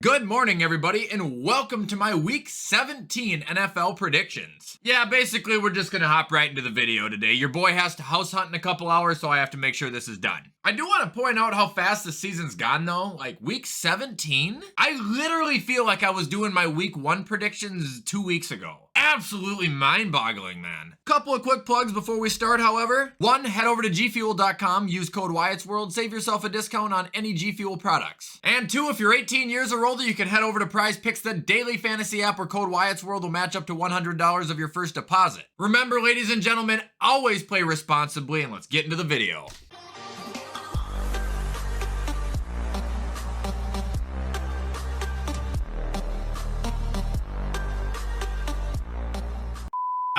Good morning, everybody, and welcome to my Week 17 NFL predictions. Yeah, basically, we're just gonna hop right into the video today. Your boy has to house hunt in a couple hours, so I have to make sure this is done. I do want to point out how fast the season's gone, though. Like, Week 17? I literally feel like I was doing my Week 1 predictions 2 weeks ago. Absolutely mind-boggling, man. Couple of quick plugs before we start, however. One, head over to gfuel.com, use code WyattzWorld, save yourself a discount on any G Fuel products. And two, if you're 18 years or older, you can head over to Prize Picks, the daily fantasy app where code WyattzWorld will match up to $100 of your first deposit. Remember, ladies and gentlemen, always play responsibly, and let's get into the video.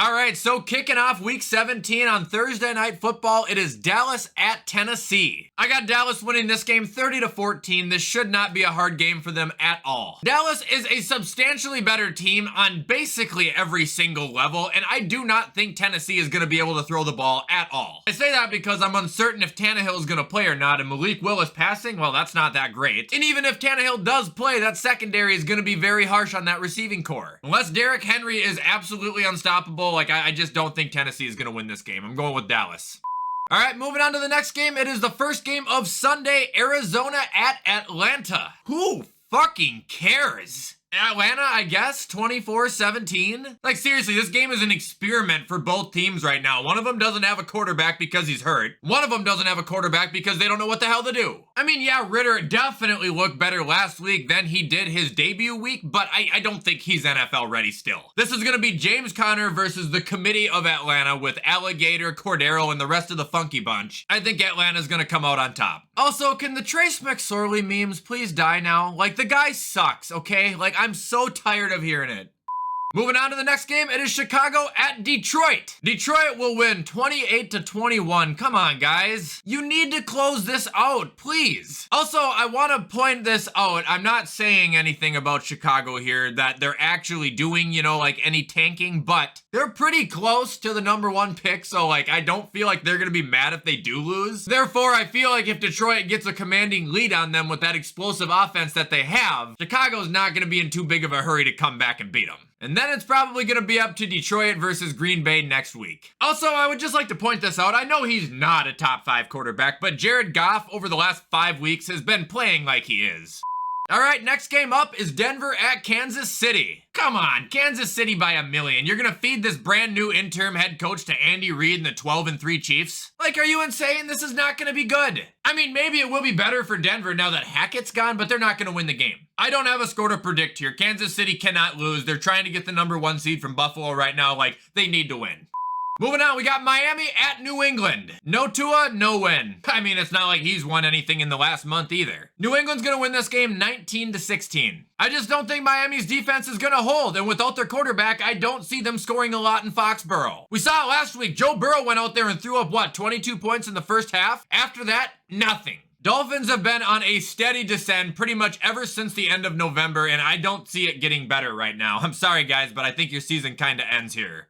All right, so kicking off Week 17 on Thursday Night Football, it is Dallas at Tennessee. I got Dallas winning this game 30-14. This should not be a hard game for them at all. Dallas is a substantially better team on basically every single level, and I do not think Tennessee is going to be able to throw the ball at all. I say that because I'm uncertain if Tannehill is going to play or not, and Malik Willis passing, well, that's not that great. And even if Tannehill does play, that secondary is going to be very harsh on that receiving core. Unless Derrick Henry is absolutely unstoppable, I just don't think Tennessee is going to win this game. I'm going with Dallas. All right, moving on to the next game. It is the first game of Sunday, Arizona at Atlanta. Who fucking cares? Atlanta, I guess, 24-17. Like, seriously, this game is an experiment for both teams right now. One of them doesn't have a quarterback because he's hurt. One of them doesn't have a quarterback because they don't know what the hell to do. I mean, yeah, Ritter definitely looked better last week than he did his debut week, but I don't think he's NFL ready still. This is going to be James Conner versus the committee of Atlanta with Alligator, Cordero, and the rest of the funky bunch. I think Atlanta's going to come out on top. Also, can the Trace McSorley memes please die now? Like, the guy sucks, okay? Like, I'm so tired of hearing it. Moving on to the next game, it is Chicago at Detroit. Detroit will win 28-21. Come on, guys. You need to close this out, please. Also, I want to point this out. I'm not saying anything about Chicago here that they're actually doing, like any tanking, but they're pretty close to the #1 pick, so I don't feel like they're going to be mad if they do lose. Therefore, I feel like if Detroit gets a commanding lead on them with that explosive offense that they have, Chicago's not going to be in too big of a hurry to come back and beat them. And then it's probably going to be up to Detroit versus Green Bay next week. Also, I would just like to point this out. I know he's not a top 5 quarterback, but Jared Goff over the last 5 weeks has been playing like he is. All right, next game up is Denver at Kansas City. Come on, Kansas City by a million. You're going to feed this brand new interim head coach to Andy Reid and the 12-3 Chiefs? Like, are you insane? This is not going to be good. I mean, maybe it will be better for Denver now that Hackett's gone, but they're not going to win the game. I don't have a score to predict here. Kansas City cannot lose. They're trying to get the #1 seed from Buffalo right now. Like, they need to win. Moving on, we got Miami at New England. No Tua, no win. I mean, it's not like he's won anything in the last month either. New England's gonna win this game 19-16. I just don't think Miami's defense is gonna hold, and without their quarterback, I don't see them scoring a lot in Foxborough. We saw it last week. Joe Burrow went out there and threw up, 22 points in the first half? After that, nothing. Dolphins have been on a steady descent pretty much ever since the end of November, and I don't see it getting better right now. I'm sorry, guys, but I think your season kinda ends here.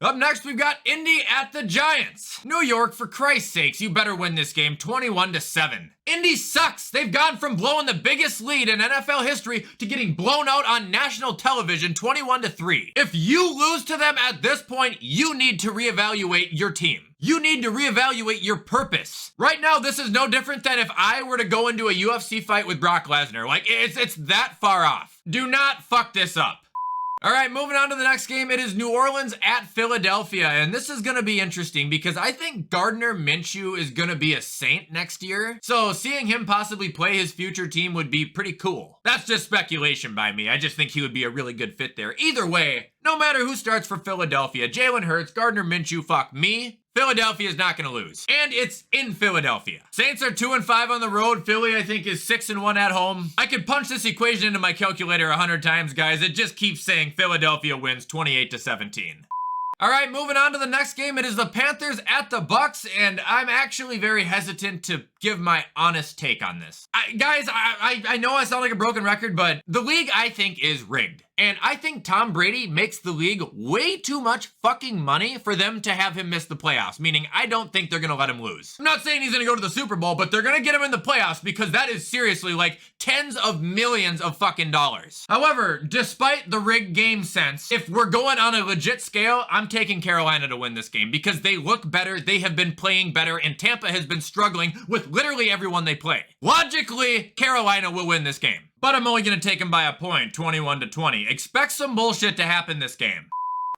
Up next, we've got Indy at the Giants. New York, for Christ's sakes, you better win this game 21-7. Indy sucks. They've gone from blowing the biggest lead in NFL history to getting blown out on national television 21-3. If you lose to them at this point, you need to reevaluate your team. You need to reevaluate your purpose. Right now, this is no different than if I were to go into a UFC fight with Brock Lesnar. Like, it's that far off. Do not fuck this up. All right, moving on to the next game. It is New Orleans at Philadelphia, and this is going to be interesting because I think Gardner Minshew is going to be a Saint next year. So seeing him possibly play his future team would be pretty cool. That's just speculation by me. I just think he would be a really good fit there. Either way, no matter who starts for Philadelphia, Jalen Hurts, Gardner Minshew, fuck me, Philadelphia is not going to lose. And it's in Philadelphia. Saints are 2-5 on the road. Philly, I think, is 6-1 at home. I could punch this equation into my calculator 100 times, guys. It just keeps saying Philadelphia wins 28-17. All right, moving on to the next game. It is the Panthers at the Bucks, and I'm actually very hesitant to give my honest take on this. Guys, I know I sound like a broken record, but the league, I think, is rigged. And I think Tom Brady makes the league way too much fucking money for them to have him miss the playoffs, meaning I don't think they're gonna let him lose. I'm not saying he's gonna go to the Super Bowl, but they're gonna get him in the playoffs because that is seriously like tens of millions of fucking dollars. However, despite the rigged game sense, if we're going on a legit scale, I'm taking Carolina to win this game because they look better, they have been playing better, and Tampa has been struggling with literally everyone they play. Logically, Carolina will win this game. But I'm only going to take them by a point, 21-20. Expect some bullshit to happen this game.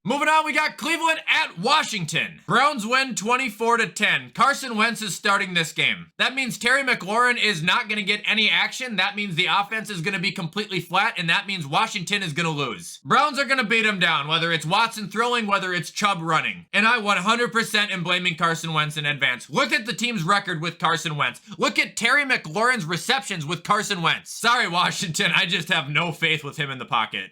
Moving on, we got Cleveland at Washington. Browns win 24-10. Carson Wentz is starting this game. That means Terry McLaurin is not going to get any action. That means the offense is going to be completely flat, and that means Washington is going to lose. Browns are going to beat him down, whether it's Watson throwing, whether it's Chubb running. And I 100% am blaming Carson Wentz in advance. Look at the team's record with Carson Wentz. Look at Terry McLaurin's receptions with Carson Wentz. Sorry, Washington, I just have no faith with him in the pocket.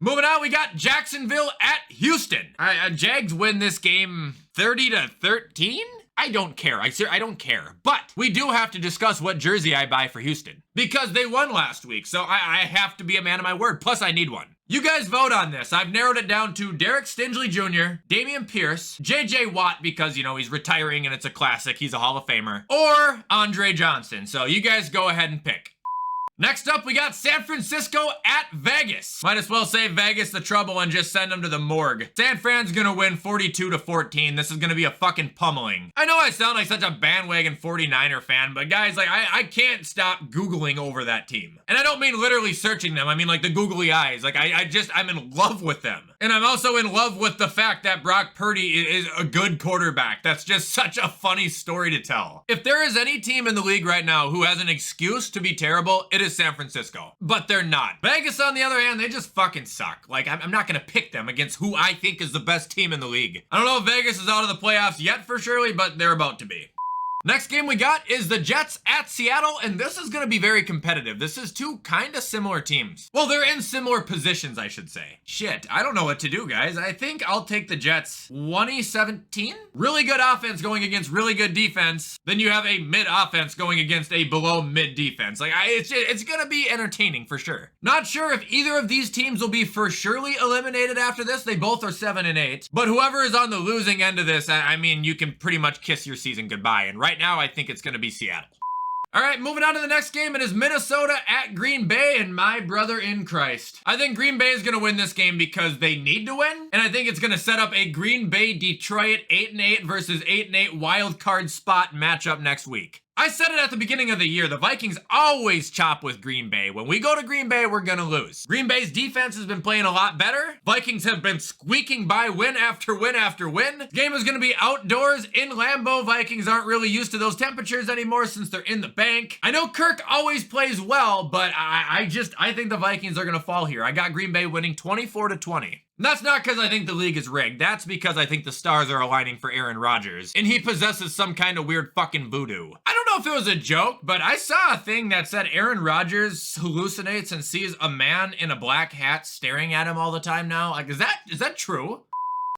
Moving on, we got Jacksonville at Houston. Jags win this game 30-13? I don't care. I don't care. But we do have to discuss what jersey I buy for Houston because they won last week, so I have to be a man of my word. Plus, I need one. You guys vote on this. I've narrowed it down to Derek Stingley Jr., Damian Pierce, J.J. Watt because, you know, he's retiring and it's a classic. He's a Hall of Famer. Or Andre Johnson. So you guys go ahead and pick. Next up, we got San Francisco at Vegas. Might as well save Vegas the trouble and just send them to the morgue. San Fran's gonna win 42-14. This is gonna be a fucking pummeling. I know I sound like such a bandwagon 49er fan, but guys, like, I can't stop Googling over that team. And I don't mean literally searching them. I mean like the googly eyes. Like, I'm in love with them. And I'm also in love with the fact that Brock Purdy is a good quarterback. That's just such a funny story to tell. If there is any team in the league right now who has an excuse to be terrible, it is San Francisco. But they're not. Vegas, on the other hand, they just fucking suck. Like, I'm not gonna pick them against who I think is the best team in the league. I don't know if Vegas is out of the playoffs yet for surely, but they're about to be. Next game we got is the Jets at Seattle, and this is going to be very competitive. This is two kind of similar teams. Well, they're in similar positions, I should say. Shit, I don't know what to do, guys. I think I'll take the Jets 2017. Really good offense going against really good defense. Then you have a mid offense going against a below mid defense. Like, it's going to be entertaining for sure. Not sure if either of these teams will be for surely eliminated after this. They both are 7-8. But whoever is on the losing end of this, I mean, you can pretty much kiss your season goodbye. And right now, I think it's going to be Seattle. All right, moving on to the next game. It is Minnesota at Green Bay, and my brother in Christ. I think Green Bay is going to win this game because they need to win, and I think it's going to set up a Green Bay-Detroit 8-8 versus 8-8 wild card spot matchup next week. I said it at the beginning of the year, the Vikings always chop with Green Bay. When we go to Green Bay, we're gonna lose. Green Bay's defense has been playing a lot better. Vikings have been squeaking by win after win after win. The game is gonna be outdoors in Lambeau. Vikings aren't really used to those temperatures anymore since they're in the bank. I know Kirk always plays well, but I think the Vikings are gonna fall here. I got Green Bay winning 24-20. And that's not because I think the league is rigged. That's because I think the stars are aligning for Aaron Rodgers, and he possesses some kind of weird fucking voodoo. I don't know if it was a joke, but I saw a thing that said Aaron Rodgers hallucinates and sees a man in a black hat staring at him all the time now. Like, is that true?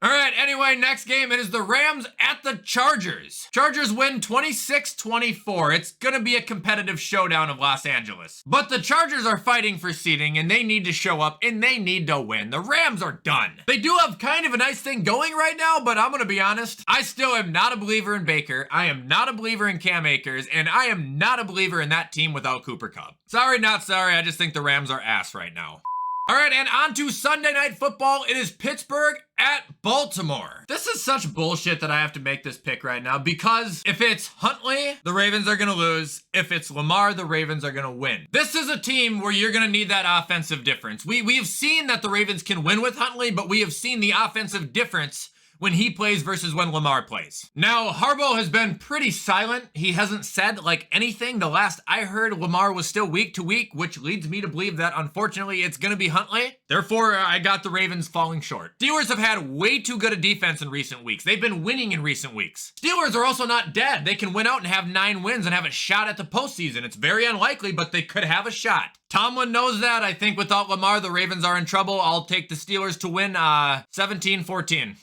All right, anyway, next game, it is the Rams at the Chargers. Chargers win 26-24. It's gonna be a competitive showdown of Los Angeles. But the Chargers are fighting for seeding, and they need to show up, and they need to win. The Rams are done. They do have kind of a nice thing going right now, but I'm gonna be honest, I still am not a believer in Baker. I am not a believer in Cam Akers, and I am not a believer in that team without Cooper Kupp. Sorry, not sorry, I just think the Rams are ass right now. All right, and on to Sunday Night Football. It is Pittsburgh at Baltimore. This is such bullshit that I have to make this pick right now because if it's Huntley, the Ravens are gonna lose. If it's Lamar, the Ravens are gonna win. This is a team where you're gonna need that offensive difference. We've seen that the Ravens can win with Huntley, but we have seen the offensive difference when he plays versus when Lamar plays. Now, Harbaugh has been pretty silent. He hasn't said like anything. The last I heard, Lamar was still week to week, which leads me to believe that unfortunately it's gonna be Huntley. Therefore, I got the Ravens falling short. Steelers have had way too good a defense in recent weeks. They've been winning in recent weeks. Steelers are also not dead. They can win out and have 9 wins and have a shot at the postseason. It's very unlikely, but they could have a shot. Tomlin knows that. I think without Lamar, the Ravens are in trouble. I'll take the Steelers to win 17-14.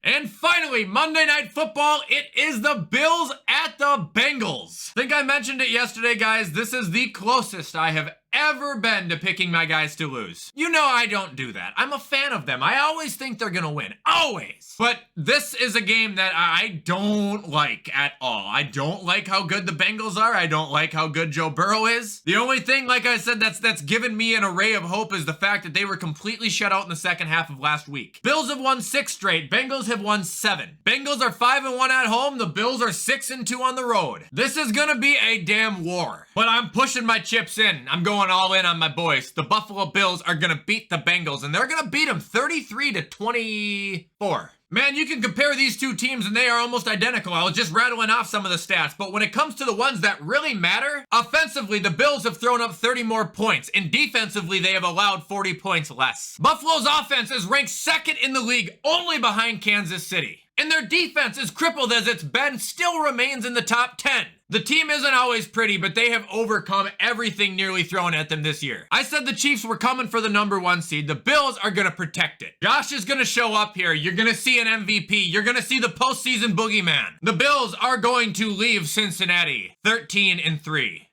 And finally, Monday Night Football, it is the Bills at the Bengals. I think I mentioned it yesterday, guys. This is the closest I have ever been to picking my guys to lose. You know I don't do that. I'm a fan of them. I always think they're gonna win. Always. But this is a game that I don't like at all. I don't like how good the Bengals are. I don't like how good Joe Burrow is. The only thing, like I said, that's given me an array of hope is the fact that they were completely shut out in the second half of last week. Bills have won 6 straight. Bengals have won 7. Bengals are 5-1 at home. The Bills are 6-2 on the road. This is gonna be a damn war. But I'm pushing my chips in. I'm going all in on my boys. The Buffalo Bills are gonna beat the Bengals, and they're gonna beat them 33-24. Man, you can compare these two teams and they are almost identical. I was just rattling off some of the stats, but when it comes to the ones that really matter, offensively, the Bills have thrown up 30 more points, and defensively, they have allowed 40 points less. Buffalo's offense is ranked 2nd in the league, only behind Kansas City. And their defense, as crippled as it's been, still remains in the top 10. The team isn't always pretty, but they have overcome everything nearly thrown at them this year. I said the Chiefs were coming for the #1 seed. The Bills are gonna protect it. Josh is gonna show up here. You're gonna see an MVP. You're gonna see the postseason boogeyman. The Bills are going to leave Cincinnati 13-3.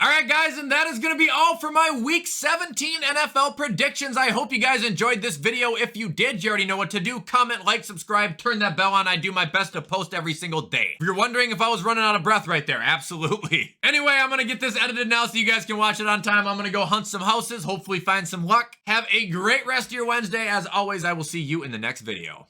All right, guys, and that is going to be all for my Week 17 NFL predictions. I hope you guys enjoyed this video. If you did, you already know what to do. Comment, like, subscribe, turn that bell on. I do my best to post every single day. If you're wondering if I was running out of breath right there, absolutely. Anyway, I'm going to get this edited now so you guys can watch it on time. I'm going to go hunt some houses, hopefully find some luck. Have a great rest of your Wednesday. As always, I will see you in the next video.